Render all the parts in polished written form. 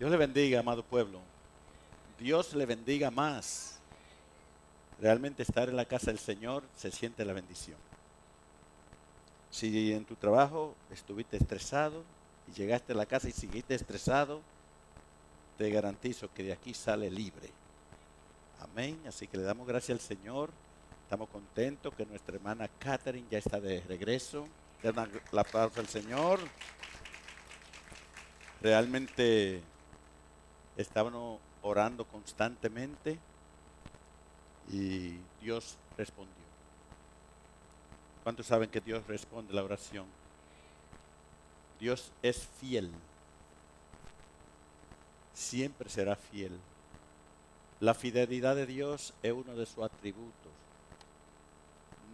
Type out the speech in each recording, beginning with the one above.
Dios le bendiga, amado pueblo. Dios le bendiga más. Realmente estar en la casa del Señor se siente la bendición. Si en tu trabajo estuviste estresado y llegaste a la casa y seguiste estresado, te garantizo que de aquí sale libre. Amén. Así que le damos gracias al Señor. Estamos contentos que nuestra hermana Catherine ya está de regreso. Le dan el aplauso al Señor. Realmente estábamos orando constantemente y Dios respondió. ¿Cuántos saben que Dios responde la oración? Dios es fiel. Siempre será fiel. La fidelidad de Dios es uno de sus atributos.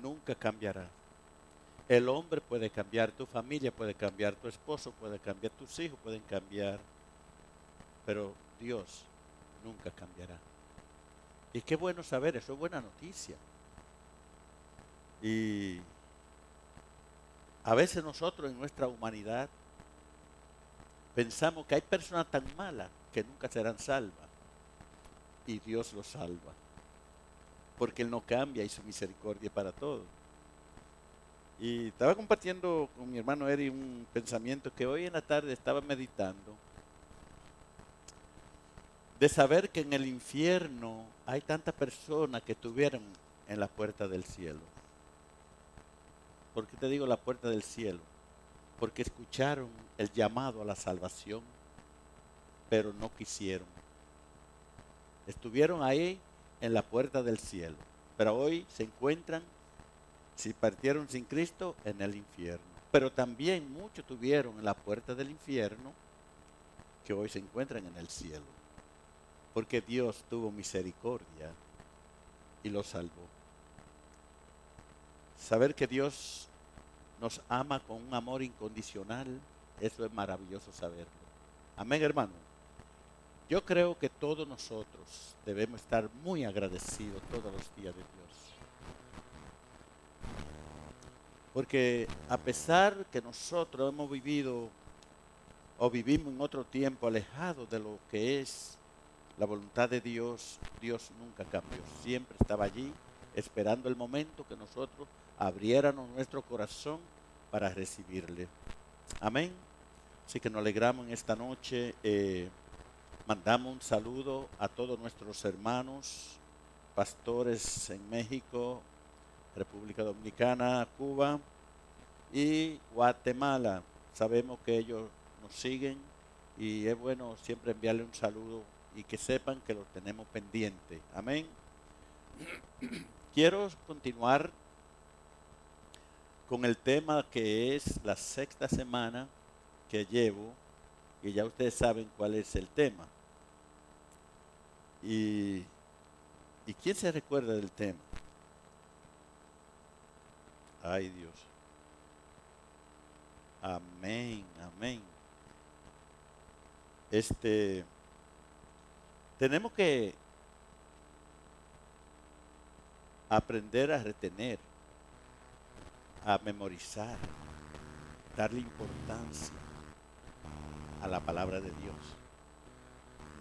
Nunca cambiará. El hombre puede cambiar, tu familia puede cambiar, tu esposo puede cambiar, tus hijos pueden cambiar, pero Dios nunca cambiará. Y qué bueno saber, eso es buena noticia. Y a veces nosotros en nuestra humanidad pensamos que hay personas tan malas que nunca serán salvas. Y Dios los salva. Porque Él no cambia y su misericordia es para todos. Y estaba compartiendo con mi hermano Eri un pensamiento que hoy en la tarde estaba meditando. De saber que en el infierno hay tantas personas que estuvieron en la puerta del cielo. ¿Por qué te digo la puerta del cielo? Porque escucharon el llamado a la salvación, pero no quisieron. Estuvieron ahí en la puerta del cielo, pero hoy se encuentran, si partieron sin Cristo, en el infierno. Pero también muchos tuvieron en la puerta del infierno que hoy se encuentran en el cielo, porque Dios tuvo misericordia y los salvó. Saber que Dios nos ama con un amor incondicional, eso es maravilloso saberlo. Amén, hermano. Yo creo que todos nosotros debemos estar muy agradecidos todos los días de Dios. Porque a pesar que nosotros hemos vivido o vivimos en otro tiempo alejados de lo que es la voluntad de Dios, Dios nunca cambió. Siempre estaba allí esperando el momento que nosotros abriéramos nuestro corazón para recibirle. Amén. Así que nos alegramos en esta noche. Mandamos un saludo a todos nuestros hermanos, pastores en México, República Dominicana, Cuba y Guatemala. Sabemos que ellos nos siguen y es bueno siempre enviarle un saludo y que sepan que los tenemos pendiente. Amén. Quiero continuar con el tema que es la sexta semana que llevo y ya ustedes saben cuál es el tema. ¿Y quién se recuerda del tema? Ay Dios. Amén, amén. Tenemos que aprender a retener, a memorizar, darle importancia a la palabra de Dios.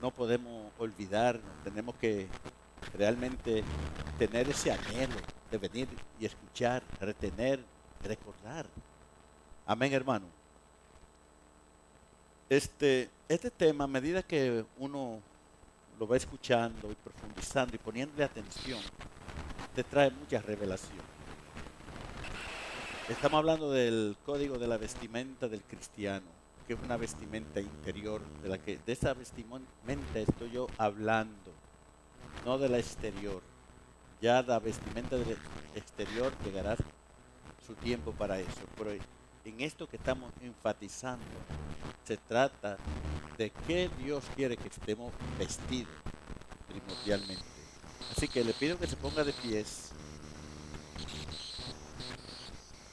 No podemos olvidarnos, tenemos que realmente tener ese anhelo de venir y escuchar, retener, recordar. Amén, hermano. Este tema, a medida que uno lo va escuchando y profundizando y poniéndole atención, te trae mucha revelación. Estamos hablando del código de la vestimenta del cristiano, que es una vestimenta interior, de esa vestimenta estoy yo hablando, no de la exterior. Ya la vestimenta del exterior llegará su tiempo para eso, pero en esto que estamos enfatizando, se trata de que Dios quiere que estemos vestidos primordialmente. Así que le pido que se ponga de pies.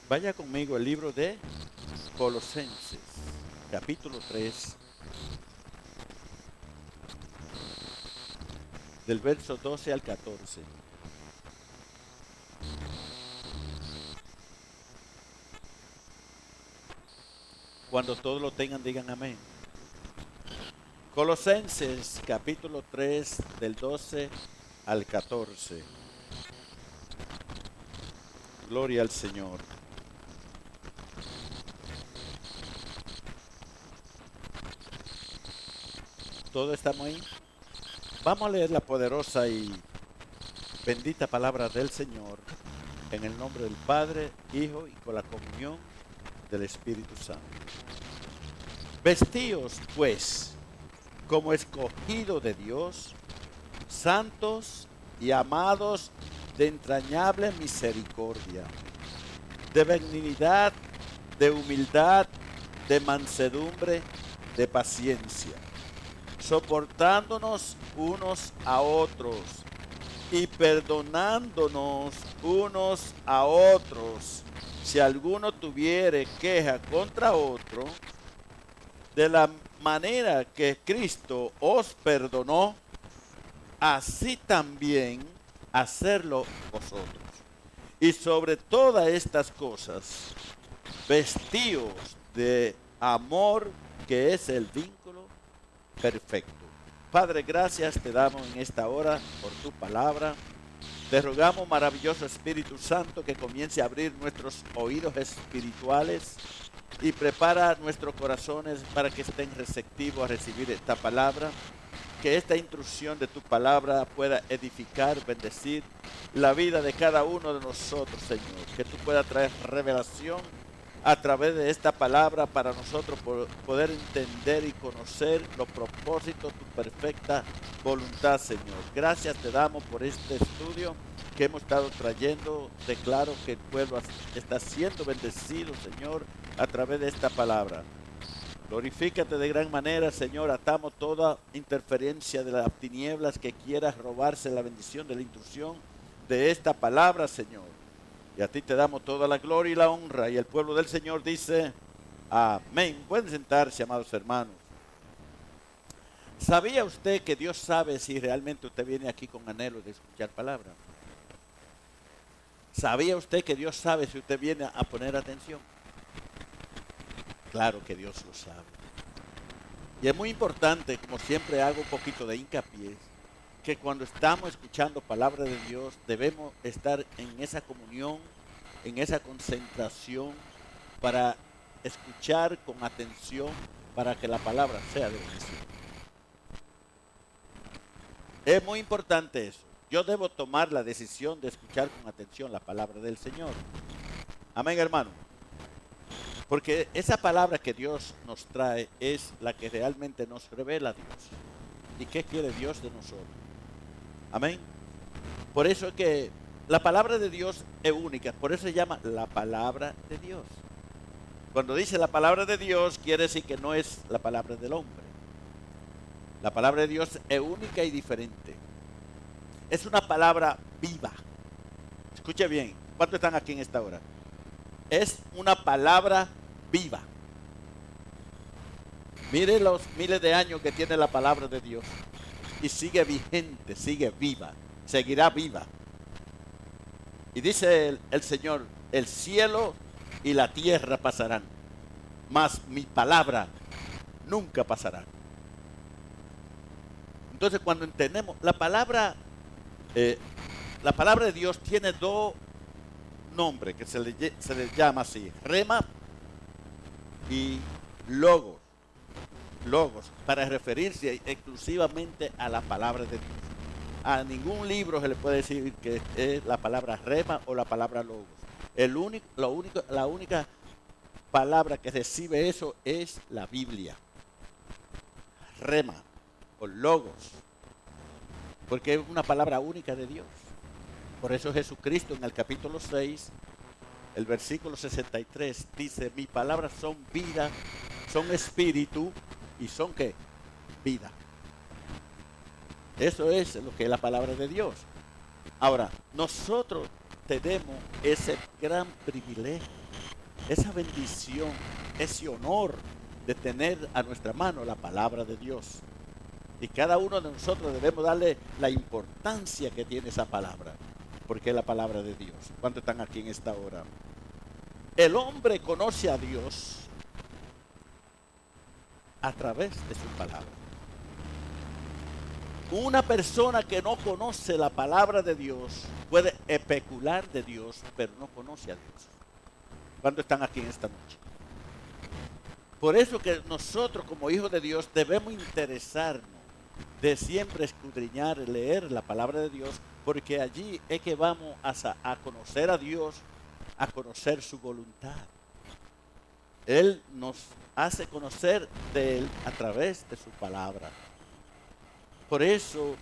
Vaya conmigo al libro de Colosenses, capítulo 3, del verso 12 al 14. Cuando todos lo tengan, digan amén. Colosenses capítulo 3 del 12 al 14. Gloria al Señor. ¿Todos estamos ahí? Vamos a leer la poderosa y bendita palabra del Señor en el nombre del Padre, Hijo y con la comunión del Espíritu Santo. Vestíos, pues, como escogido de Dios, santos y amados de entrañable misericordia, de benignidad, de humildad, de mansedumbre, de paciencia, soportándonos unos a otros y perdonándonos unos a otros, si alguno tuviere queja contra otro, de la manera que Cristo os perdonó, así también hacerlo vosotros. Y sobre todas estas cosas, vestíos de amor, que es el vínculo perfecto. Padre, gracias te damos en esta hora por tu palabra. Te rogamos, maravilloso Espíritu Santo, que comience a abrir nuestros oídos espirituales y prepara nuestros corazones para que estén receptivos a recibir esta palabra. Que esta instrucción de tu palabra pueda edificar, bendecir la vida de cada uno de nosotros, Señor. Que tú puedas traer revelación a través de esta palabra para nosotros poder entender y conocer los propósitos de tu perfecta voluntad, Señor. Gracias te damos por este estudio que hemos estado trayendo. Declaro que el pueblo está siendo bendecido, Señor, a través de esta palabra. Glorifícate de gran manera, Señor. Atamos toda interferencia de las tinieblas que quiera robarse la bendición de la instrucción de esta palabra, Señor. Y a ti te damos toda la gloria y la honra. Y el pueblo del Señor dice, amén. Pueden sentarse, amados hermanos. ¿Sabía usted que Dios sabe si realmente usted viene aquí con anhelo de escuchar palabra? ¿Sabía usted que Dios sabe si usted viene a poner atención? Claro que Dios lo sabe. Y es muy importante, como siempre hago un poquito de hincapié, que cuando estamos escuchando palabra de Dios debemos estar en esa comunión, en esa concentración para escuchar con atención para que la palabra sea de bendición. Es muy importante eso. Yo debo tomar la decisión de escuchar con atención la palabra del Señor. Amén, hermano. Porque esa palabra que Dios nos trae es la que realmente nos revela a Dios. ¿Y qué quiere Dios de nosotros? Amén. Por eso es que la palabra de Dios es única. Por eso se llama la palabra de Dios. Cuando dice la palabra de Dios, quiere decir que no es la palabra del hombre. La palabra de Dios es única y diferente. Es una palabra viva. Escuche bien. ¿Cuántos están aquí en esta hora? Es una palabra viva. Mire los miles de años que tiene la palabra de Dios. Y sigue vigente, sigue viva, seguirá viva. Y dice el Señor, el cielo y la tierra pasarán, mas mi palabra nunca pasará. Entonces cuando entendemos, la palabra de Dios tiene dos nombres que se le llama así, rema y logos. Logos, para referirse exclusivamente a la palabra de Dios. A ningún libro se le puede decir que es la palabra rema o la palabra logos. La única palabra que recibe eso es la Biblia. Rema o logos. Porque es una palabra única de Dios. Por eso Jesucristo en el capítulo 6, el versículo 63, dice, mis palabras son vida, son espíritu y son ¿qué? Vida. Eso es lo que es la palabra de Dios. Ahora, nosotros tenemos ese gran privilegio, esa bendición, ese honor de tener a nuestra mano la palabra de Dios. Y cada uno de nosotros debemos darle la importancia que tiene esa palabra, porque es la palabra de Dios. ¿Cuántos están aquí en esta hora? El hombre conoce a Dios a través de su palabra. Una persona que no conoce la palabra de Dios puede especular de Dios, pero no conoce a Dios. ¿Cuándo están aquí en esta noche? Por eso que nosotros como hijos de Dios debemos interesarnos de siempre escudriñar, leer la palabra de Dios, porque allí es que vamos a conocer a Dios, a conocer su voluntad. Él nos hace conocer de Él a través de su palabra. Por eso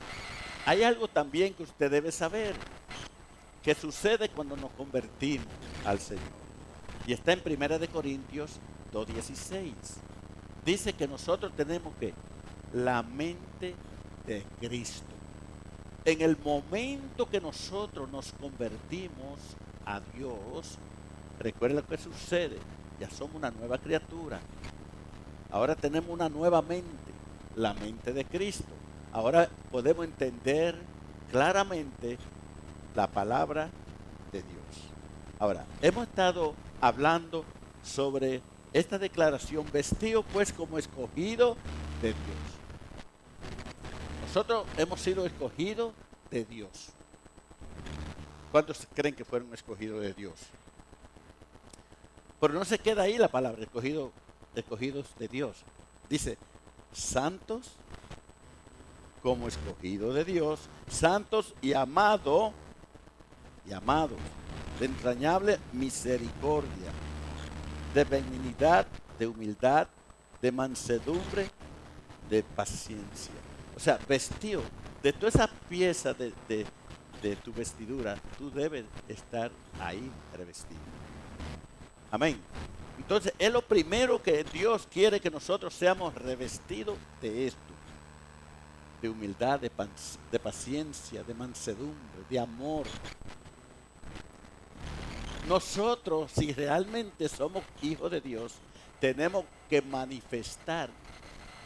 hay algo también que usted debe saber, que sucede cuando nos convertimos al Señor. Y está en 1 Corintios 2:16. Dice que nosotros tenemos que la mente de Cristo. En el momento que nosotros nos convertimos a Dios, recuerda lo que sucede, ya somos una nueva criatura. Ahora tenemos una nueva mente, la mente de Cristo. Ahora podemos entender claramente la palabra de Dios. Ahora, hemos estado hablando sobre esta declaración, vestido pues como escogido de Dios. Nosotros hemos sido escogidos de Dios. ¿Cuántos creen que fueron escogidos de Dios? Pero no se queda ahí la palabra, escogidos de Dios. Dice, santos como escogidos de Dios, santos y amados, de entrañable misericordia, de benignidad, de humildad, de mansedumbre, de paciencia. O sea, vestido de toda esa pieza de tu vestidura, tú debes estar ahí revestido. Amén. Entonces, es lo primero que Dios quiere, que nosotros seamos revestidos de esto. De humildad, de paciencia, de mansedumbre, de amor. Nosotros, si realmente somos hijos de Dios, tenemos que manifestar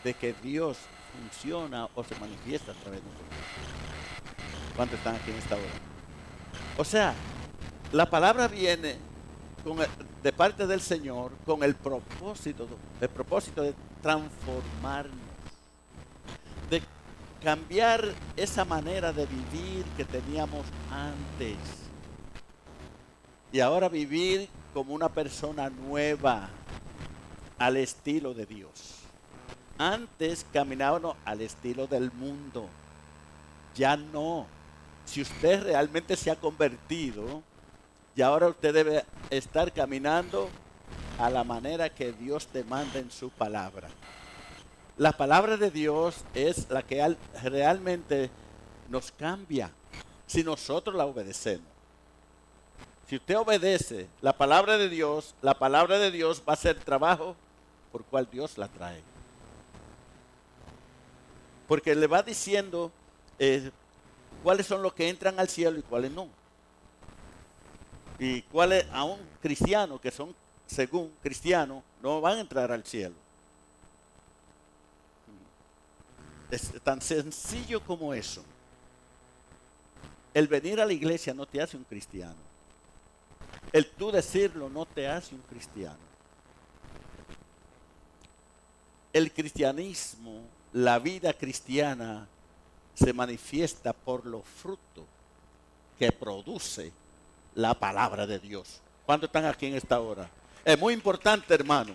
de que Dios funciona o se manifiesta a través de nosotros. ¿Cuántos están aquí en esta hora? O sea, la palabra viene de parte del Señor con el propósito de transformarnos, de cambiar esa manera de vivir que teníamos antes y ahora vivir como una persona nueva al estilo de Dios. Antes caminábamos al estilo del mundo, ya no. Si usted realmente se ha convertido, y ahora usted debe estar caminando a la manera que Dios te manda en su palabra. La palabra de Dios es la que realmente nos cambia si nosotros la obedecemos. Si usted obedece la palabra de Dios va a hacer trabajo por cual Dios la trae. Porque le va diciendo cuáles son los que entran al cielo y cuáles no. Y cuáles a un cristiano que son según cristianos no van a entrar al cielo. Es tan sencillo como eso. El venir a la iglesia no te hace un cristiano. El tú decirlo no te hace un cristiano. El cristianismo, la vida cristiana, se manifiesta por los frutos que produce la palabra de Dios. ¿Cuántos están aquí en esta hora? Es muy importante, hermano.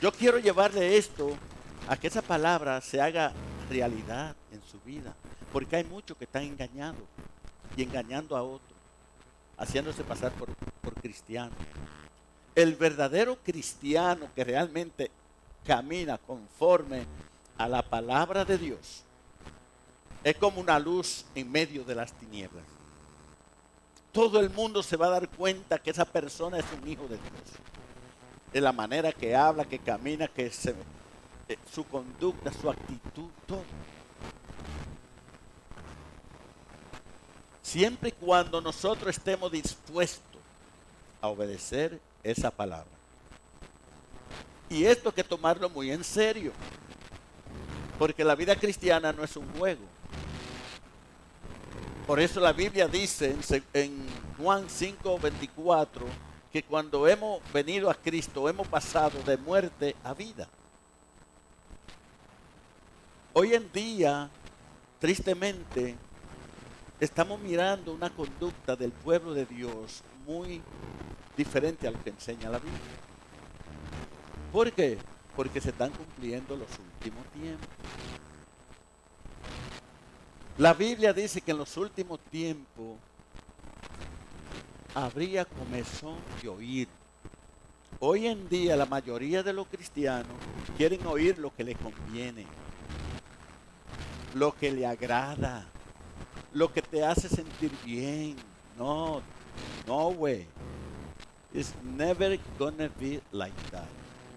Yo quiero llevarle esto a que esa palabra se haga realidad en su vida. Porque hay muchos que están engañando y engañando a otros, haciéndose pasar por cristianos. El verdadero cristiano que realmente camina conforme a la palabra de Dios es como una luz en medio de las tinieblas. Todo el mundo se va a dar cuenta que esa persona es un hijo de Dios. De la manera que habla, que camina, su conducta, su actitud, todo. Siempre y cuando nosotros estemos dispuestos a obedecer esa palabra. Y esto hay que tomarlo muy en serio. Porque la vida cristiana no es un juego. Por eso la Biblia dice en Juan 5:24 que cuando hemos venido a Cristo hemos pasado de muerte a vida. Hoy en día tristemente, estamos mirando una conducta del pueblo de Dios muy diferente a lo que enseña la Biblia. ¿Por qué? Porque se están cumpliendo los últimos tiempos. La Biblia dice que en los últimos tiempos habría comezón de oír. Hoy en día la mayoría de los cristianos quieren oír lo que les conviene, lo que le agrada, lo que te hace sentir bien. No, no, güey. It's never gonna be like that.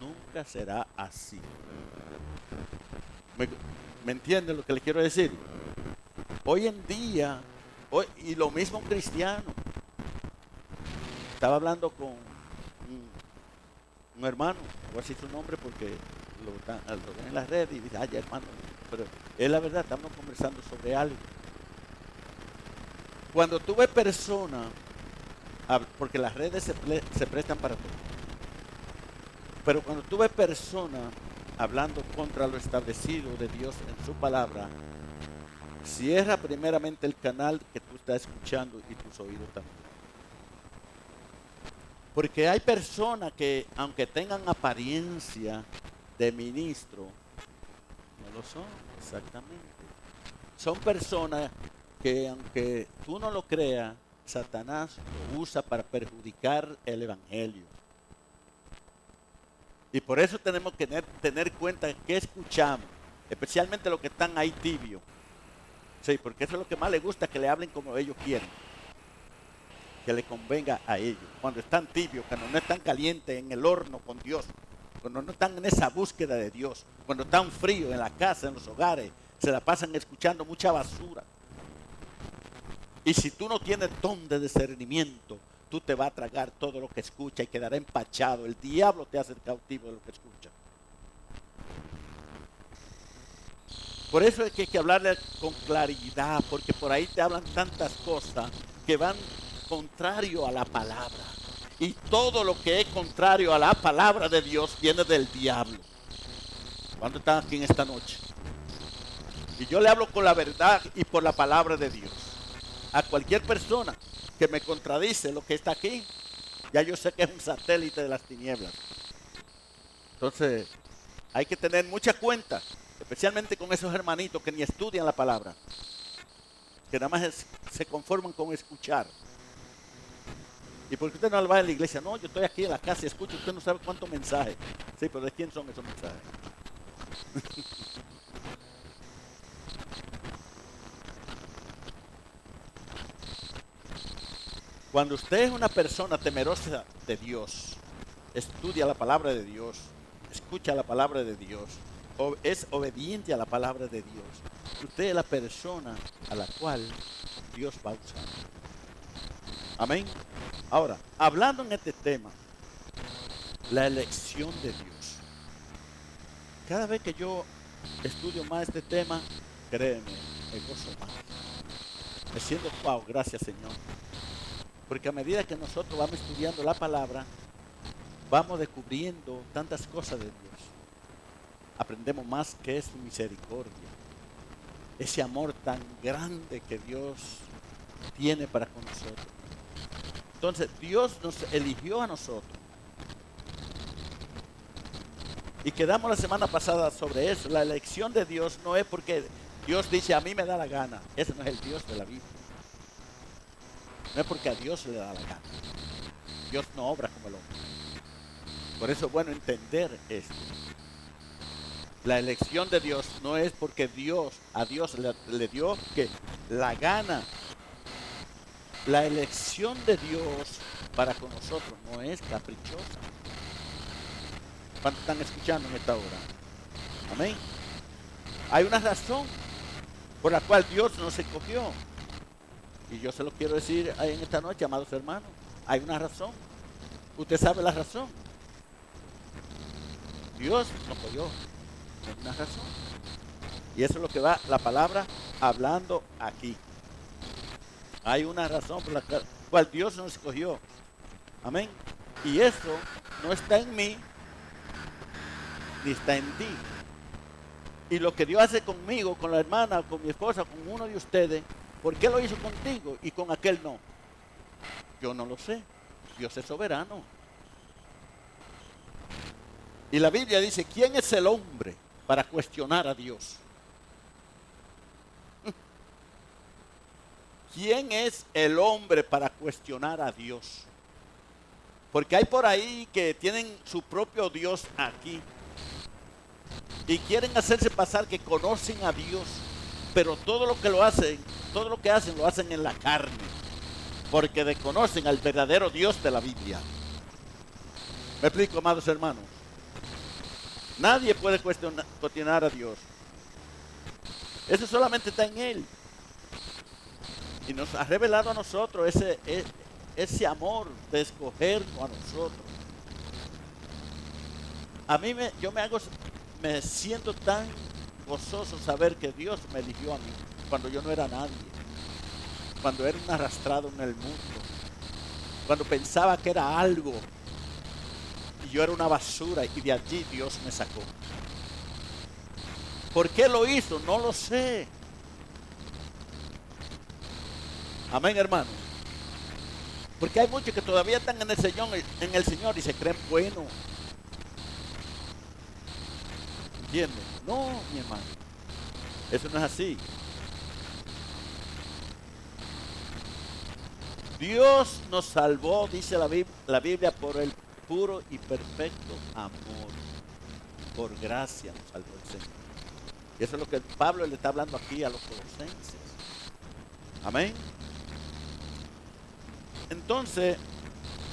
Nunca será así. ¿Me entienden lo que le quiero decir? Hoy en día, y lo mismo un cristiano. Estaba hablando con un hermano, voy a decir su nombre porque lo ven en las redes y dice, ay hermano, pero es la verdad, estamos conversando sobre algo. Cuando tú ves personas, porque las redes se prestan para todo, pero cuando tú ves personas hablando contra lo establecido de Dios en su palabra, cierra primeramente el canal que tú estás escuchando y tus oídos también. Porque hay personas que, aunque tengan apariencia de ministro, no lo son exactamente. Son personas que, aunque tú no lo creas, Satanás lo usa para perjudicar el evangelio. Y por eso tenemos que tener cuenta que escuchamos, especialmente los que están ahí tibios. Sí, porque eso es lo que más les gusta, que le hablen como ellos quieren, que le convenga a ellos. Cuando están tibios, cuando no están calientes en el horno con Dios, cuando no están en esa búsqueda de Dios, cuando están fríos en la casa, en los hogares, se la pasan escuchando mucha basura. Y si tú no tienes don de discernimiento, tú te vas a tragar todo lo que escuchas y quedará empachado. El diablo te hace cautivo de lo que escuchas. Por eso es que hay que hablarle con claridad, porque por ahí te hablan tantas cosas que van contrario a la palabra. Y todo lo que es contrario a la palabra de Dios viene del diablo. ¿Cuántos están aquí en esta noche? Y yo le hablo con la verdad y por la palabra de Dios. A cualquier persona que me contradice lo que está aquí, ya yo sé que es un satélite de las tinieblas. Entonces, hay que tener mucha cuenta, especialmente con esos hermanitos que ni estudian la palabra, que nada más se conforman con escuchar. ¿Y por qué usted no va a la iglesia? No, yo estoy aquí en la casa y escucho, usted no sabe cuántos mensajes. Sí, pero ¿de quién son esos mensajes? Cuando usted es una persona temerosa de Dios, estudia la palabra de Dios, escucha la palabra de Dios, es obediente a la palabra de Dios, usted es la persona a la cual Dios va a usar. Amén. Ahora, hablando en este tema, la elección de Dios. Cada vez que yo estudio más este tema, créeme, me gozo más. Me siento, wow, gracias Señor. Porque a medida que nosotros vamos estudiando la palabra, vamos descubriendo tantas cosas de Dios. Aprendemos más que es su misericordia. Ese amor tan grande que Dios tiene para con nosotros. Entonces, Dios nos eligió a nosotros. Y quedamos la semana pasada sobre eso. La elección de Dios no es porque Dios dice a mí me da la gana. Ese no es el Dios de la Biblia. No es porque a Dios le da la gana. Dios no obra como el hombre. Por eso es bueno entender esto. La elección de Dios no es porque a Dios le dio que la gana. La elección de Dios para con nosotros no es caprichosa. ¿Cuántos están escuchando en esta hora? Amén. Hay una razón por la cual Dios nos escogió. Y yo se lo quiero decir en esta noche, amados hermanos. Hay una razón. Usted sabe la razón. Dios nos escogió. Hay una razón. Y eso es lo que va la palabra hablando aquí. Hay una razón por la cual Dios nos escogió. Amén. Y eso no está en mí, ni está en ti. Y lo que Dios hace conmigo, con la hermana, con mi esposa, con uno de ustedes, ¿por qué lo hizo contigo y con aquel no? Yo no lo sé. Dios es soberano. Y la Biblia dice, ¿quién es el hombre para cuestionar a Dios? ¿Quién es el hombre para cuestionar a Dios? Porque hay por ahí que tienen su propio Dios aquí y quieren hacerse pasar que conocen a Dios, pero todo lo que hacen lo hacen en la carne, porque desconocen al verdadero Dios de la Biblia. ¿Me explico, amados hermanos? Nadie puede cuestionar a Dios. Eso solamente está en Él. Y nos ha revelado a nosotros ese amor de escogernos a nosotros. A mí me siento tan gozoso saber que Dios me eligió a mí cuando yo no era nadie, cuando era un arrastrado en el mundo, cuando pensaba que era algo y yo era una basura, y de allí Dios me sacó. ¿Por qué lo hizo? No lo sé. Amén, hermano. Porque hay muchos que todavía están en el Señor y se creen buenos. ¿Entienden? No, mi hermano. Eso no es así. Dios nos salvó, dice la Biblia, por el puro y perfecto amor. Por gracia nos salvó el Señor. Y eso es lo que Pablo le está hablando aquí a los colosenses. Amén. Entonces,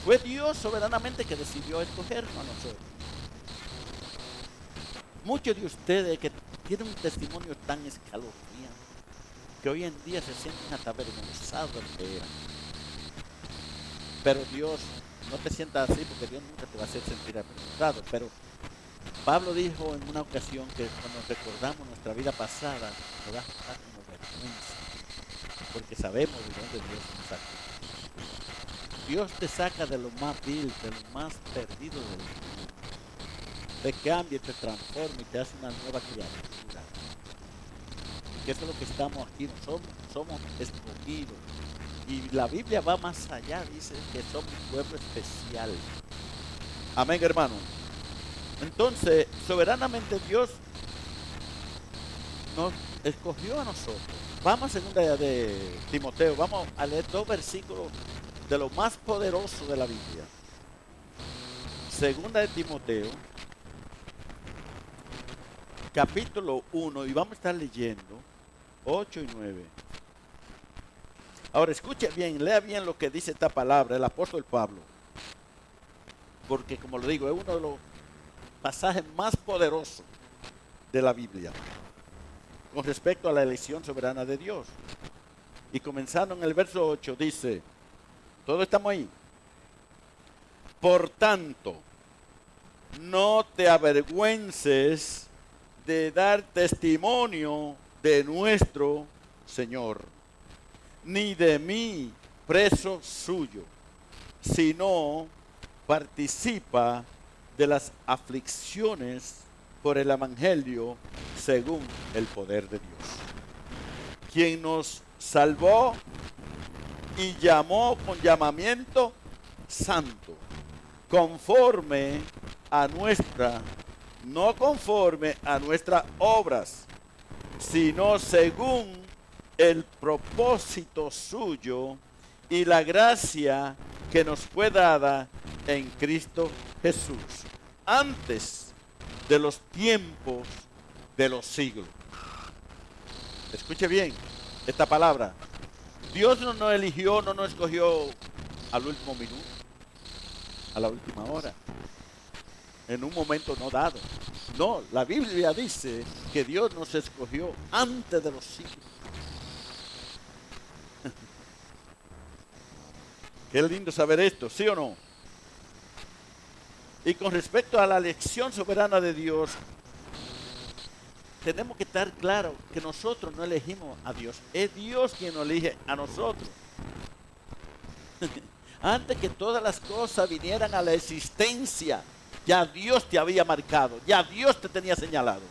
fue Dios soberanamente que decidió escogernos a nosotros. Muchos de ustedes que tienen un testimonio tan escalofriante, que hoy en día se sienten hasta avergonzados de lo que eran. Pero Dios, no te sientas así, porque Dios nunca te va a hacer sentir avergonzado. Pero Pablo dijo en una ocasión que cuando recordamos nuestra vida pasada, nos da una vergüenza, porque sabemos de dónde Dios nos sacó. Dios te saca de lo más vil, de lo más perdido del mundo. Te cambia, te transforma y te hace una nueva criatura. Que eso es lo que estamos aquí, somos escogidos. Y la Biblia va más allá, dice que somos un pueblo especial. Amén, hermano. Entonces, soberanamente Dios nos escogió a nosotros. Vamos a segunda de Timoteo, vamos a leer 2 versículos de lo más poderoso de la Biblia. Segunda de Timoteo, capítulo 1, y vamos a estar leyendo 8 y 9. Ahora escuche bien, lea bien lo que dice esta palabra, el apóstol Pablo. Porque como lo digo, es uno de los pasajes más poderosos de la Biblia con respecto a la elección soberana de Dios. Y comenzando en el verso 8 dice, todos estamos ahí. Por tanto, no te avergüences de dar testimonio de nuestro Señor, ni de mí, preso suyo, sino participa de las aflicciones por el evangelio según el poder de Dios, quien nos salvó y llamó con llamamiento santo, conforme a no conforme a nuestras obras, sino según el propósito suyo y la gracia que nos fue dada en Cristo Jesús, antes de los tiempos de los siglos. Escuche bien esta palabra. Dios no nos eligió, no nos escogió al último minuto, a la última hora, en un momento no dado. No, la Biblia dice que Dios nos escogió antes de los siglos. Qué lindo saber esto, ¿sí o no? Y con respecto a la elección soberana de Dios, tenemos que estar claros que nosotros no elegimos a Dios. Es Dios quien nos elige a nosotros. Antes que todas las cosas vinieran a la existencia, ya Dios te había marcado, ya Dios te tenía señalado.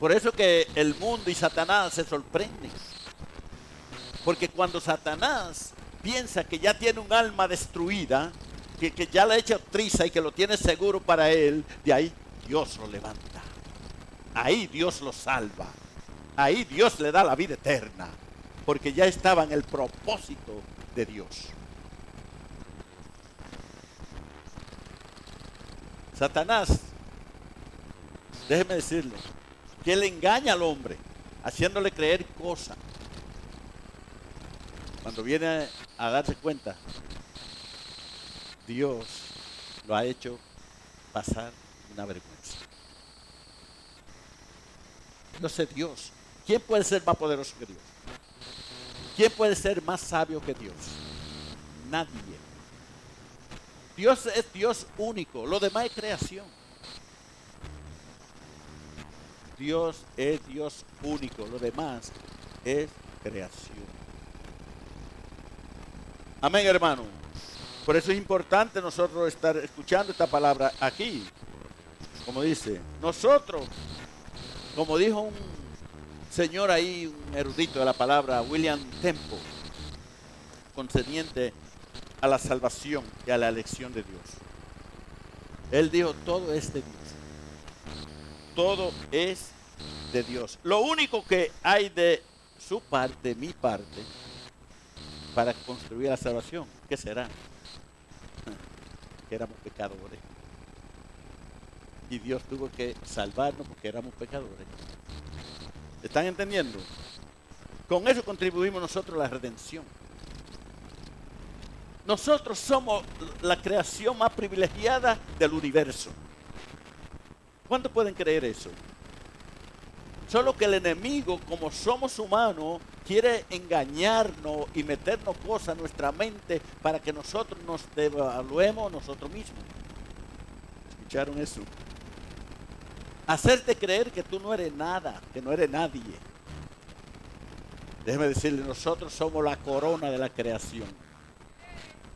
Por eso que el mundo y Satanás se sorprenden. Porque cuando Satanás piensa que ya tiene un alma destruida, que ya le ha hecho triza y que lo tiene seguro para él, de ahí Dios lo levanta. Ahí Dios lo salva. Ahí Dios le da la vida eterna. Porque ya estaba en el propósito de Dios. Satanás, déjeme decirle, que él engaña al hombre, haciéndole creer cosas. Cuando viene a darse cuenta, Dios lo ha hecho pasar una vergüenza. Dios es Dios. ¿Quién puede ser más poderoso que Dios? ¿Quién puede ser más sabio que Dios? Nadie. Dios es Dios único. Lo demás es creación. Dios es Dios único. Lo demás es creación. Amén, hermano. Por eso es importante nosotros estar escuchando esta palabra aquí. Como dice, nosotros, como dijo un señor ahí, un erudito de la palabra, William Temple, concerniente a la salvación y a la elección de Dios. Él dijo, todo es de Dios. Todo es de Dios. Lo único que hay de su parte, mi parte, para construir la salvación, ¿qué será? Que éramos pecadores. Y Dios tuvo que salvarnos porque éramos pecadores. ¿Están entendiendo? Con eso contribuimos nosotros a la redención. Nosotros somos la creación más privilegiada del universo. ¿Cuántos pueden creer eso? Solo que el enemigo, como somos humanos, quiere engañarnos y meternos cosas en nuestra mente para que nosotros nos devaluemos nosotros mismos. ¿Escucharon eso? Hacerte creer que tú no eres nada, que no eres nadie. Déjeme decirle, nosotros somos la corona de la creación.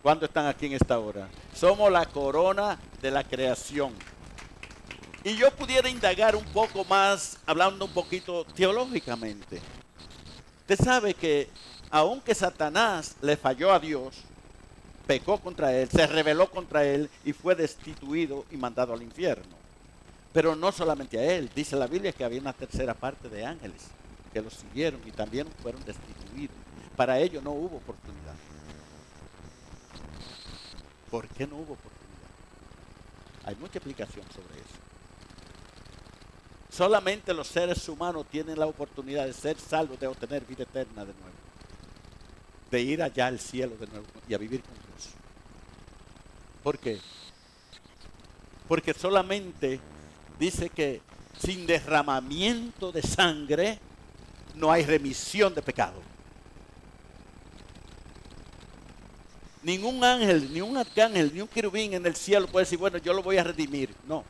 ¿Cuántos están aquí en esta hora? Somos la corona de la creación. Y yo pudiera indagar un poco más, hablando un poquito teológicamente. Usted sabe que aunque Satanás le falló a Dios, pecó contra él, se rebeló contra él y fue destituido y mandado al infierno. Pero no solamente a él, dice la Biblia que había una tercera parte de ángeles que lo siguieron y también fueron destituidos. Para ellos no hubo oportunidad. ¿Por qué no hubo oportunidad? Hay mucha explicación sobre eso. Solamente los seres humanos tienen la oportunidad de ser salvos, de obtener vida eterna de nuevo. De ir allá al cielo de nuevo y a vivir con Dios. ¿Por qué? Porque solamente dice que sin derramamiento de sangre no hay remisión de pecado. Ningún ángel, ni un arcángel, ni un querubín en el cielo puede decir, bueno, yo lo voy a redimir. No.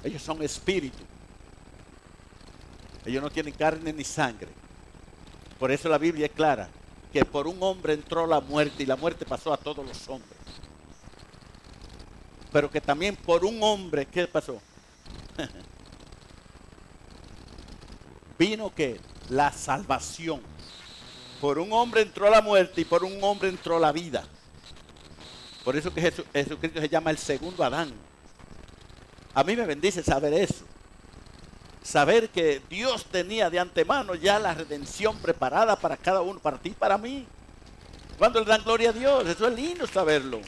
Ellos son espíritus. Ellos no tienen carne ni sangre. Por eso la Biblia es clara, que por un hombre entró la muerte y la muerte pasó a todos los hombres. Pero que también por un hombre, ¿qué pasó? Vino que la salvación. Por un hombre entró la muerte y por un hombre entró la vida. Por eso que Jesucristo se llama el segundo Adán. A mí me bendice saber eso. Saber que Dios tenía de antemano ya la redención preparada para cada uno, para ti y para mí. Cuando le dan gloria a Dios, eso es lindo saberlo.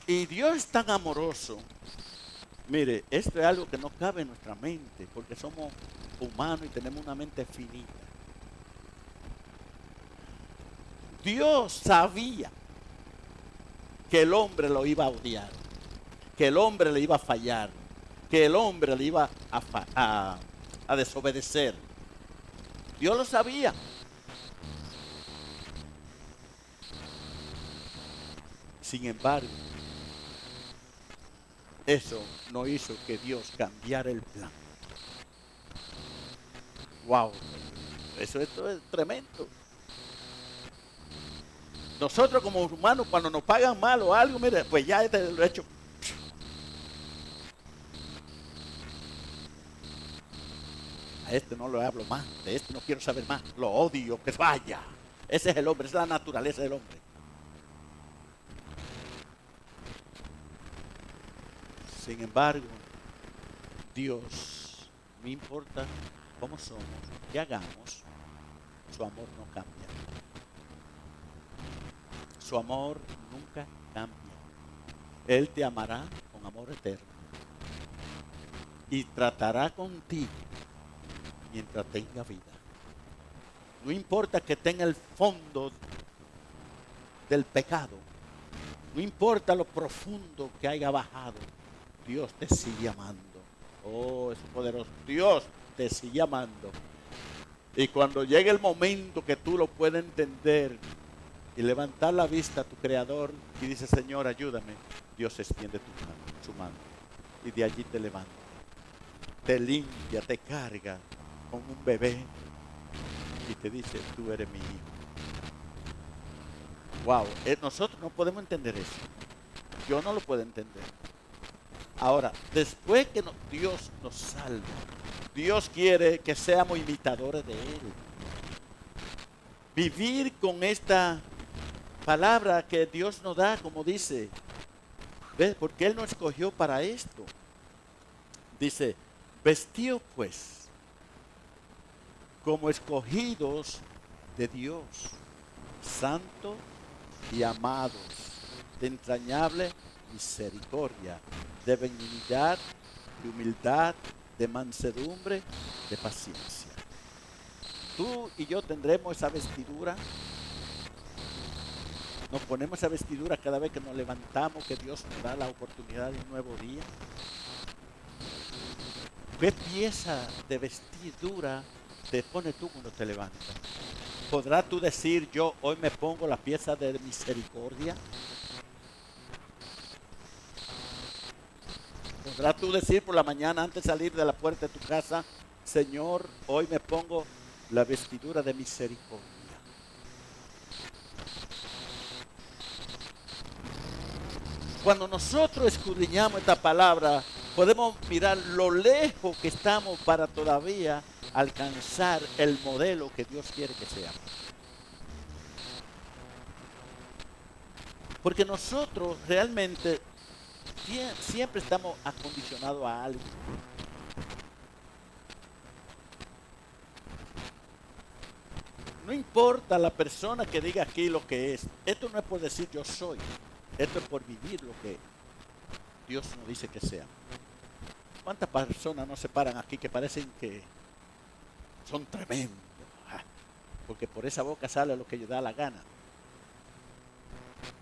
Y Dios es tan amoroso. Mire, esto es algo que no cabe en nuestra mente, porque somos humanos y tenemos una mente finita. Dios sabía que el hombre lo iba a odiar, que el hombre le iba a fallar, que el hombre le iba a desobedecer. Dios lo sabía. Sin embargo, eso no hizo que Dios cambiara el plan. Wow, esto es tremendo. Nosotros como humanos, cuando nos pagan mal o algo, mire, pues ya lo he hecho. A este no le hablo más, de este no quiero saber más, lo odio, que vaya. Ese es el hombre, esa es la naturaleza del hombre. Sin embargo, Dios, no importa cómo somos, qué hagamos, su amor no cambia. Su amor nunca cambia. Él te amará con amor eterno y tratará contigo mientras tenga vida. No importa que tenga el fondo del pecado, no importa lo profundo que haya bajado, Dios te sigue amando. Oh, es poderoso. Dios te sigue amando. Y cuando llegue el momento que tú lo puedas entender y levantar la vista a tu Creador y dices, Señor, ayúdame, Dios extiende su mano y de allí te levanta, te limpia, te carga como un bebé y te dice, tú eres mi hijo. Wow, nosotros no podemos entender eso. Yo no lo puedo entender. Ahora, después que Dios nos salva, Dios quiere que seamos imitadores de Él. Vivir con esta palabra que Dios nos da, como dice, ¿ves? Porque Él nos escogió para esto. Dice, vestidos pues como escogidos de Dios, santos y amados, de entrañable misericordia, de benignidad, de humildad, de mansedumbre, de paciencia. Tú y yo tendremos esa vestidura. Nos ponemos esa vestidura cada vez que nos levantamos, que Dios nos da la oportunidad de un nuevo día. ¿Qué pieza de vestidura te pones tú cuando te levantas? ¿Podrás tú decir, yo hoy me pongo la pieza de misericordia? ¿Podrás tú decir por la mañana antes de salir de la puerta de tu casa, Señor, hoy me pongo la vestidura de misericordia? Cuando nosotros escudriñamos esta palabra, podemos mirar lo lejos que estamos para todavía alcanzar el modelo que Dios quiere que seamos. Porque nosotros realmente siempre estamos acondicionados a algo. No importa la persona que diga aquí lo que es. Esto no es por decir yo soy. Esto es por vivir lo que Dios nos dice que sea. ¿Cuántas personas no se paran aquí que parecen que son tremendos? Porque por esa boca sale lo que yo da la gana.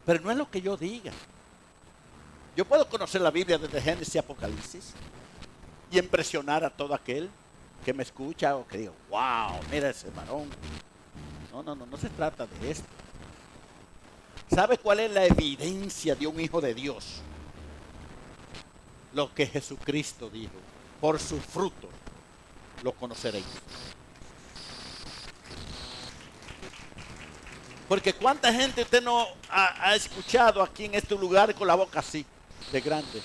Pero no es lo que yo diga. Yo puedo conocer la Biblia desde Génesis y Apocalipsis y impresionar a todo aquel que me escucha o que diga, wow, mira ese varón. No se trata de esto. ¿Sabe cuál es la evidencia de un hijo de Dios? Lo que Jesucristo dijo, por sus frutos lo conoceréis. Porque cuánta gente usted no ha escuchado aquí en este lugar con la boca así, de grande,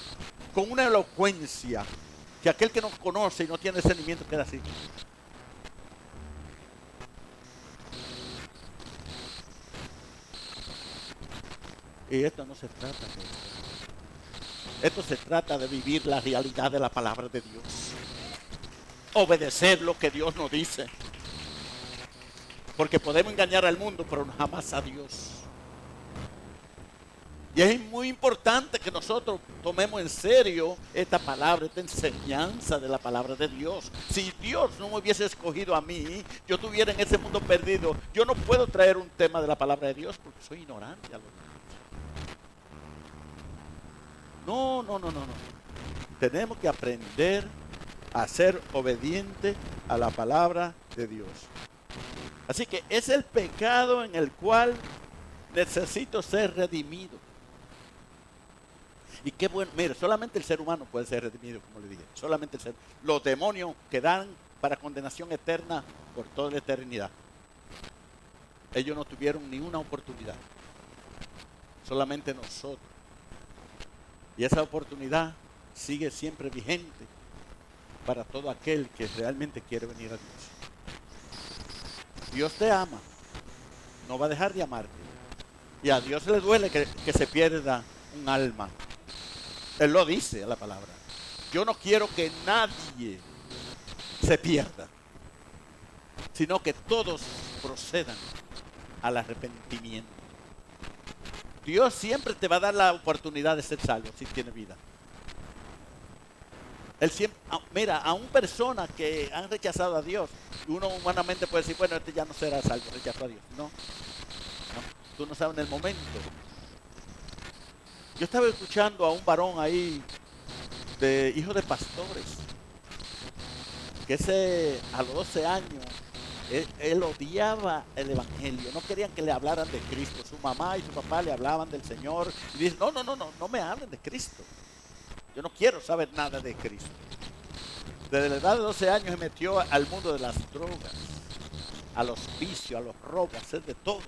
con una elocuencia, que aquel que nos conoce y no tiene discernimiento queda así. Y esto no se trata de esto. Esto se trata de vivir la realidad de la palabra de Dios. Obedecer lo que Dios nos dice. Porque podemos engañar al mundo, pero jamás a Dios. Y es muy importante que nosotros tomemos en serio esta palabra, esta enseñanza de la palabra de Dios. Si Dios no me hubiese escogido a mí, yo estuviera en ese mundo perdido. Yo no puedo traer un tema de la palabra de Dios porque soy ignorante a lo demás. No. Tenemos que aprender a ser obediente a la palabra de Dios. Así que es el pecado en el cual necesito ser redimido. Y qué bueno, mire, solamente el ser humano puede ser redimido, como le dije. Solamente el ser. Los demonios quedan para condenación eterna por toda la eternidad. Ellos no tuvieron ni una oportunidad. Solamente nosotros. Y esa oportunidad sigue siempre vigente. para todo aquel que realmente quiere venir a Dios. Dios te ama, no va a dejar de amarte. Y a Dios le duele que se pierda un alma. Él lo dice en la palabra. Yo no quiero que nadie se pierda, sino que todos procedan al arrepentimiento. Dios siempre te va a dar la oportunidad de ser salvo si tiene vida. Él siempre, mira, a una persona que han rechazado a Dios, uno humanamente puede decir, bueno, este ya no será salvo, rechazó a Dios. No, tú no sabes en el momento. Yo estaba escuchando a un varón ahí, de hijo de pastores, que a los 12 años, él odiaba el evangelio, no querían que le hablaran de Cristo. Su mamá y su papá le hablaban del Señor y dice, no me hablen de Cristo. Yo no quiero saber nada de Cristo. Desde la edad de 12 años se metió al mundo de las drogas, a los vicios, a los robos, a hacer de todo.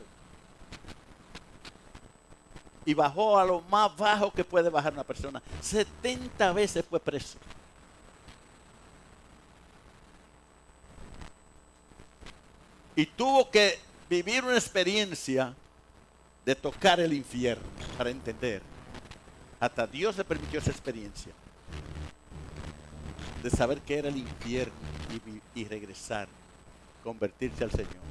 Y bajó a lo más bajo que puede bajar una persona. 70 veces fue preso. Y tuvo que vivir una experiencia de tocar el infierno para entender. Hasta Dios le permitió esa experiencia de saber qué era el infierno y regresar, convertirse al Señor.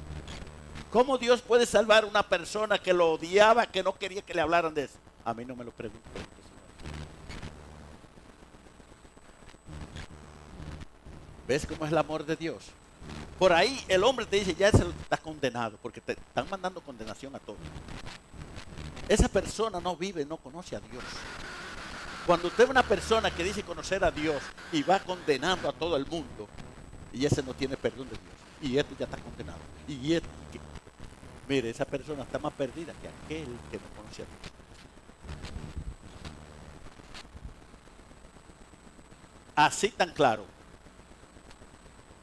¿Cómo Dios puede salvar a una persona que lo odiaba, que no quería que le hablaran de eso? A mí no me lo pregunto. ¿Ves cómo es el amor de Dios? Por ahí el hombre te dice, ya está condenado, porque te están mandando condenación a todos. Esa persona no vive, no conoce a Dios. Cuando usted ve una persona que dice conocer a Dios y va condenando a todo el mundo, y ese no tiene perdón de Dios, y este ya está condenado, mire, esa persona está más perdida que aquel que no conoce a Dios. Así tan claro.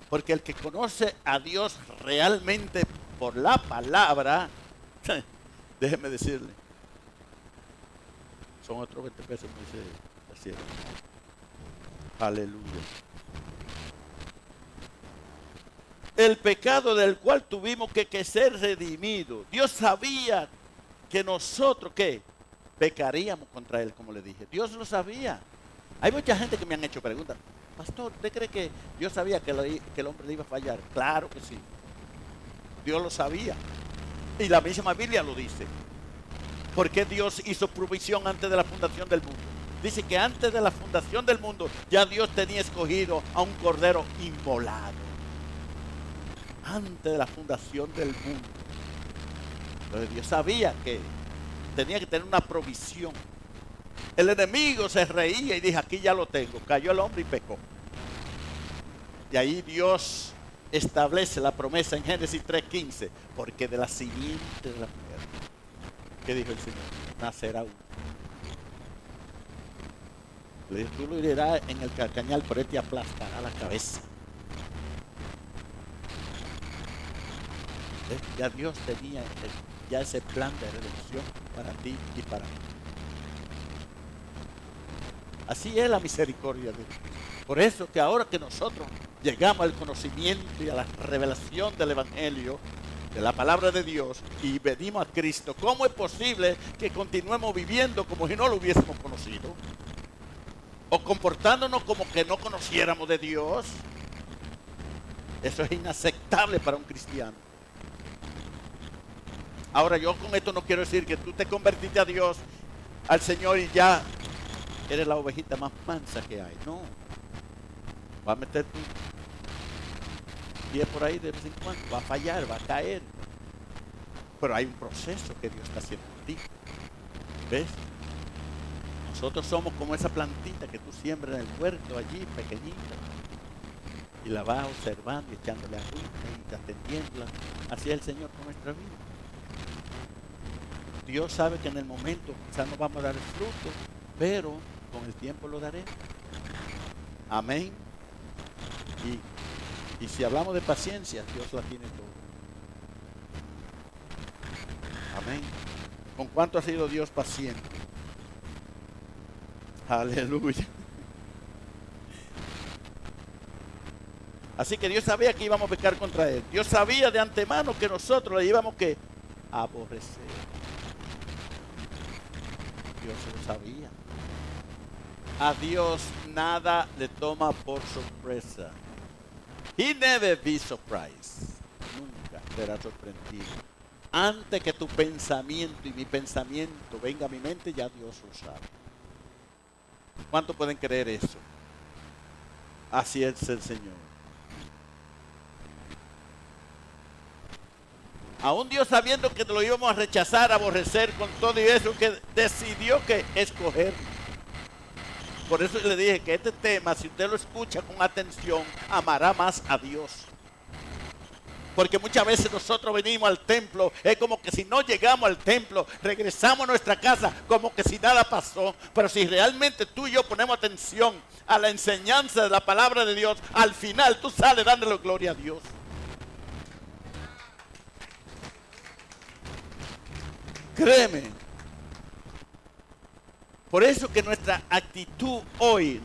Porque el que conoce a Dios realmente por la palabra, déjeme decirle, son otros 20 pesos, me dice la sierva. Aleluya. El pecado del cual tuvimos que ser redimidos. Dios sabía que nosotros, ¿qué? Pecaríamos contra Él, como le dije. Dios lo sabía. Hay mucha gente que me han hecho preguntas. Pastor, ¿usted cree que Dios sabía que el hombre le iba a fallar? Claro que sí. Dios lo sabía. Y la misma Biblia lo dice. ¿Por qué Dios hizo provisión antes de la fundación del mundo? Dice que antes de la fundación del mundo ya Dios tenía escogido a un cordero inmolado. Antes de la fundación del mundo. Entonces Dios sabía que tenía que tener una provisión. El enemigo se reía y dijo, aquí ya lo tengo. Cayó el hombre y pecó. Y ahí Dios establece la promesa en Génesis 3:15. Porque de la simiente de la mujer, ¿qué dijo el Señor? Nacerá uno. Le dijo, tú lo herirás en el calcañal, pero él te aplastará la cabeza. Ya Dios tenía ya ese plan de redención para ti y para mí. Así es la misericordia de Dios. Por eso que ahora que nosotros llegamos al conocimiento y a la revelación del Evangelio, de la palabra de Dios, y venimos a Cristo, ¿cómo es posible que continuemos viviendo como si no lo hubiésemos conocido? O comportándonos como que no conociéramos de Dios. Eso es inaceptable para un cristiano. Ahora, yo con esto no quiero decir que tú te convertiste a Dios, al Señor, y ya eres la ovejita más mansa que hay. No. Va a meter tu pie por ahí de vez en cuando. Va a fallar, va a caer. Pero hay un proceso que Dios está haciendo en ti. ¿Ves? Nosotros somos como esa plantita que tú siembras en el huerto allí, pequeñita. Y la vas observando y echándole agüita y atendiéndola. Así es el Señor con nuestra vida. Dios sabe que en el momento quizás no vamos a dar el fruto, pero con el tiempo lo daré. Amén. Y si hablamos de paciencia, Dios la tiene todo. Amén. ¿Con cuánto ha sido Dios paciente? Aleluya. Así que Dios sabía que íbamos a pecar contra Él. Dios sabía de antemano que nosotros le íbamos que aborrecer. Dios lo sabía. A Dios nada le toma por sorpresa. He never be surprised. Nunca será sorprendido. Antes que tu pensamiento y mi pensamiento venga a mi mente, ya Dios lo sabe. ¿Cuántos pueden creer eso? Así es el Señor. Aún Dios sabiendo que lo íbamos a rechazar, a aborrecer con todo y eso, que decidió que escoger. Por eso le dije que este tema, si usted lo escucha con atención, amará más a Dios. Porque muchas veces nosotros venimos al templo, es como que si no llegamos al templo, regresamos a nuestra casa como que si nada pasó. Pero si realmente tú y yo ponemos atención a la enseñanza de la palabra de Dios, al final tú sales dándole gloria a Dios. Créeme. Por eso que nuestra actitud hoy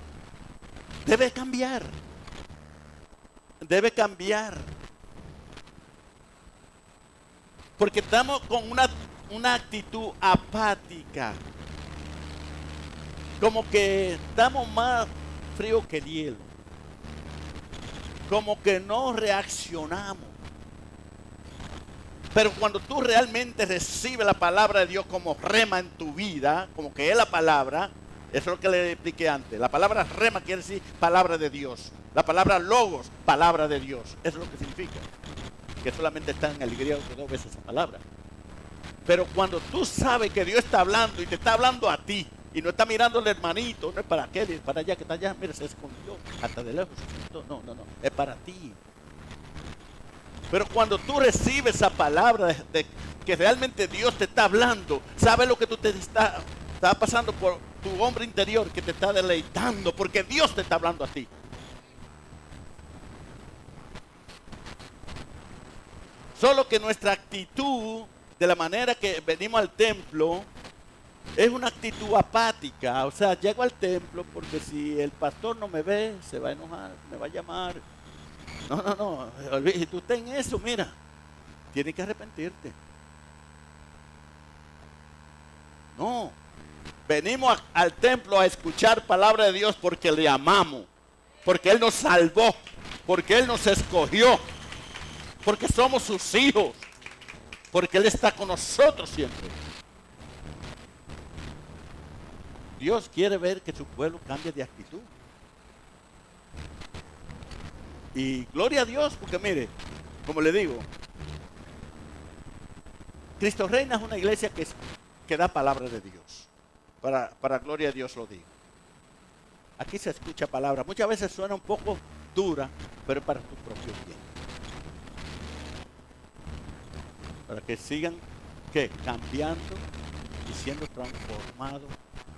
debe cambiar. Debe cambiar. Porque estamos con una actitud apática. Como que estamos más frío que el hielo. Como que no reaccionamos. Pero cuando tú realmente recibes la palabra de Dios como rema en tu vida, como que es la palabra, eso es lo que le expliqué antes. La palabra rema quiere decir palabra de Dios. La palabra logos, palabra de Dios. Eso es lo que significa. Que solamente está en el griego 2 veces esa palabra. Pero cuando tú sabes que Dios está hablando y te está hablando a ti, y no está mirando al hermanito, no es para aquel, es para allá que está allá, mira, se escondió, hasta de lejos. No, es para ti. Pero cuando tú recibes esa palabra de que realmente Dios te está hablando, sabes lo que tú te está pasando por tu hombre interior, que te está deleitando, porque Dios te está hablando a ti. Solo que nuestra actitud, de la manera que venimos al templo, es una actitud apática. O sea, llego al templo porque si el pastor no me ve, se va a enojar, me va a llamar. No. Si tú estás en eso, mira, tienes que arrepentirte. No. Venimos al templo a escuchar palabra de Dios porque le amamos. Porque Él nos salvó. Porque Él nos escogió. Porque somos sus hijos. Porque Él está con nosotros siempre. Dios quiere ver que su pueblo cambie de actitud. Y gloria a Dios, porque mire, como le digo, Cristo Reina es una iglesia que da palabra de Dios. Para gloria a Dios lo digo. Aquí se escucha palabra. Muchas veces suena un poco dura, pero es para tu propio bien. Para que sigan, ¿qué? Cambiando y siendo transformados.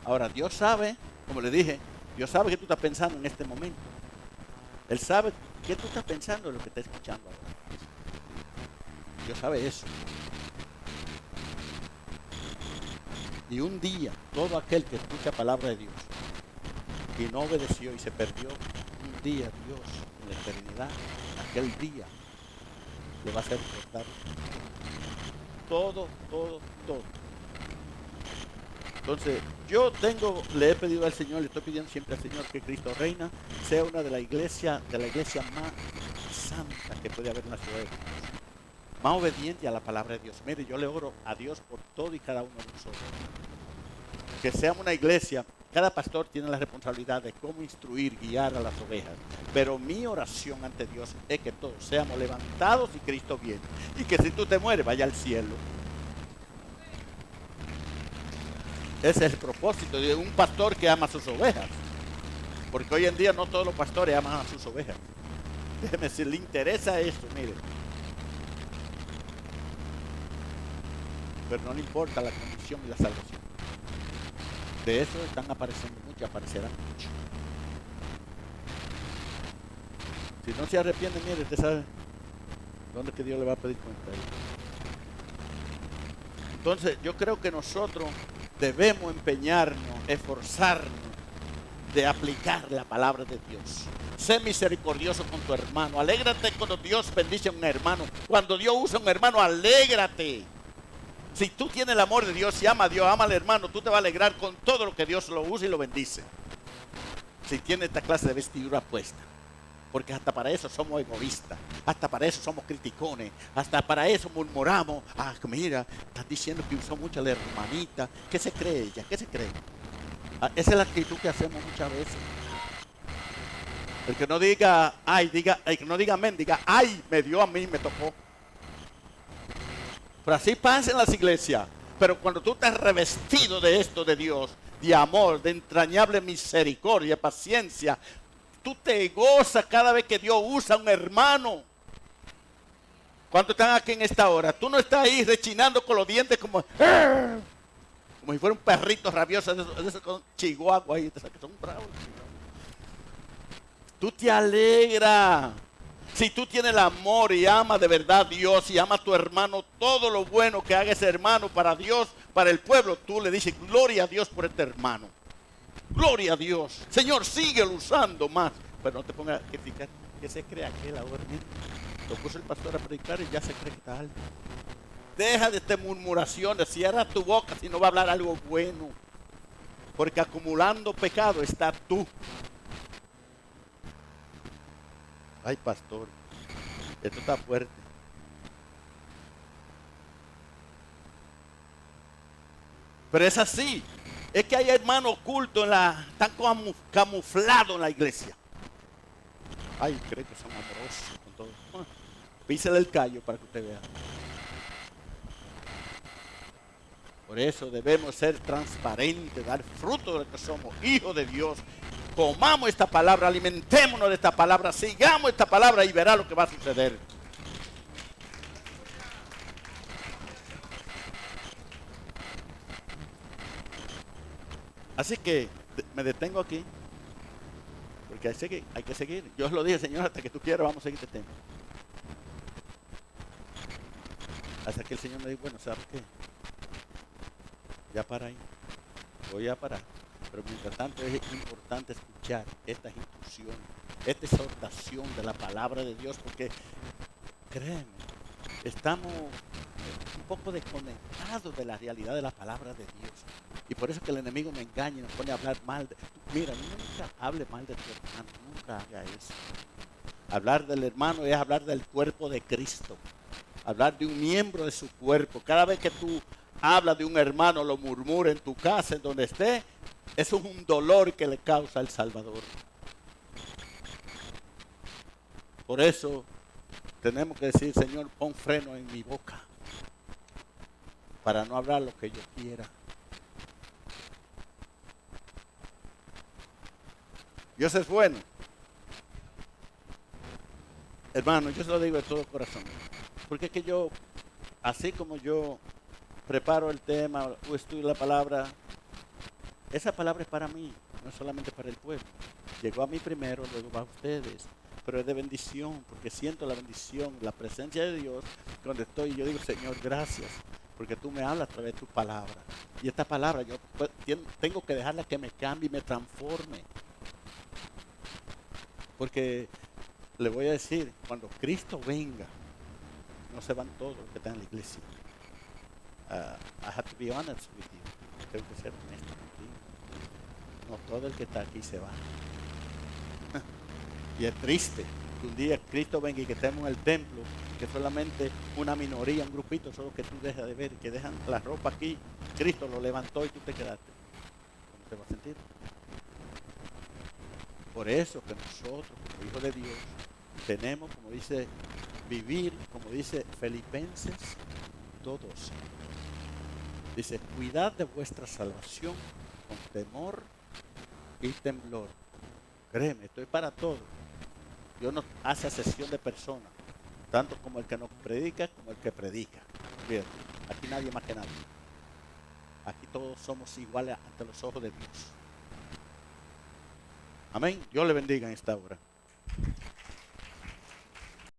Ahora, Dios sabe, como le dije, Dios sabe que tú estás pensando en este momento. Él sabe qué tú estás pensando en lo que está escuchando ahora. Dios sabe eso. Y un día, todo aquel que escucha palabra de Dios y no obedeció y se perdió, un día Dios, en la eternidad, aquel día, le va a hacer recordar todo. Entonces, le he pedido al Señor, le estoy pidiendo siempre al Señor que Cristo Reina sea una de la iglesia más santa que puede haber en la ciudad de Dios. Más obediente a la palabra de Dios. Mire, yo le oro a Dios por todo y cada uno de nosotros. Que seamos una iglesia, cada pastor tiene la responsabilidad de cómo instruir, guiar a las ovejas. Pero mi oración ante Dios es que todos seamos levantados y Cristo viene. Y que si tú te mueres, vaya al cielo. Ese es el propósito de un pastor que ama a sus ovejas. Porque hoy en día no todos los pastores aman a sus ovejas. Déjeme, si le interesa eso, mire. Pero no le importa la condición y la salvación. De eso están apareciendo muchos, aparecerán muchos. Si no se arrepiente, mire, usted sabe dónde que Dios le va a pedir cuenta. Entonces, yo creo que nosotros debemos empeñarnos, esforzarnos de aplicar la palabra de Dios. Sé misericordioso con tu hermano. Alégrate cuando Dios bendice a un hermano. Cuando Dios usa a un hermano, alégrate. Si tú tienes el amor de Dios y ama a Dios, ama al hermano, tú te vas a alegrar con todo lo que Dios lo usa y lo bendice. Si tienes esta clase de vestidura puesta. Porque hasta para eso somos egoístas. Hasta para eso somos criticones. Hasta para eso murmuramos. Ah, mira, estás diciendo que usó mucho a la hermanita. ¿Qué se cree ella? ¿Qué se cree? Esa es la actitud que hacemos muchas veces. El que no diga, ay, el que no diga amén, diga, ay, me dio a mí, me tocó. Pero así pasa en las iglesias. Pero cuando tú estás revestido de esto de Dios, de amor, de entrañable misericordia, paciencia, tú te gozas cada vez que Dios usa a un hermano. ¿Cuántos están aquí en esta hora? Tú no estás ahí rechinando con los dientes como si fuera un perrito rabioso, de esos con chihuahua ahí, que son bravos. Tú te alegras. Si tú tienes el amor y amas de verdad a Dios y amas a tu hermano, todo lo bueno que haga ese hermano para Dios, para el pueblo, tú le dices, gloria a Dios por este hermano. Gloria a Dios. Señor, síguelo usando más. Pero no te pongas a criticar. ¿Qué se cree aquel ahora? Lo puso el pastor a predicar y ya se cree que está alto. Deja de estas murmuraciones. Cierra tu boca si no va a hablar algo bueno. Porque acumulando pecado está tú. Ay, pastor, esto está fuerte. Pero es así. Es que hay hermanos ocultos están camuflados en la iglesia. Ay, cree que son amorosos con todo. Písele el callo para que usted vea. Por eso debemos ser transparentes, dar fruto de que somos hijos de Dios. Comamos esta palabra, alimentémonos de esta palabra, sigamos esta palabra y verá lo que va a suceder. Así que me detengo aquí, porque hay que seguir. Yo os lo dije, Señor, hasta que tú quieras vamos a seguir este tema. Hasta que el Señor me dijo, bueno, ¿sabes qué? Ya para ahí, voy a parar. Pero mientras tanto es importante escuchar estas instrucciones, esta exhortación de la palabra de Dios, porque créeme, estamos un poco desconectados de la realidad de la palabra de Dios. Y por eso que el enemigo me engaña y nos pone a hablar mal. Mira, nunca hable mal de tu hermano, nunca haga eso. Hablar del hermano es hablar del cuerpo de Cristo. Hablar de un miembro de su cuerpo. Cada vez que tú hablas de un hermano, lo murmura en tu casa, en donde esté, eso es un dolor que le causa al Salvador. Por eso tenemos que decir, Señor, pon freno en mi boca para no hablar lo que yo quiera. Dios es bueno. Hermano, yo se lo digo de todo corazón. Porque es que yo, así como yo preparo el tema o estudio la palabra, esa palabra es para mí, no es solamente para el pueblo. Llegó a mí primero, luego va a ustedes. Pero es de bendición, porque siento la bendición, la presencia de Dios. Donde estoy, yo digo, Señor, gracias, porque tú me hablas a través de tu palabra. Y esta palabra yo tengo que dejarla que me cambie y me transforme. Porque le voy a decir, cuando Cristo venga, no se van todos los que están en la iglesia. I have to be honest with you. Tengo que ser honesto contigo. No todo el que está aquí se va. Y es triste que un día Cristo venga y que estemos en el templo, que solamente una minoría, un grupito, solo que tú dejas de ver, que dejan la ropa aquí, Cristo lo levantó y tú te quedaste. ¿Cómo te vas a sentir? Por eso que nosotros, como hijos de Dios, tenemos, como dice, vivir, como dice Filipenses 2:12. Dice, cuidad de vuestra salvación con temor y temblor. Créeme, esto es para todos. Dios nos hace asesión de personas, tanto como el que nos predica como el que predica. Bien, aquí nadie más que nadie. Aquí todos somos iguales ante los ojos de Dios. Amén. Dios le bendiga en esta hora.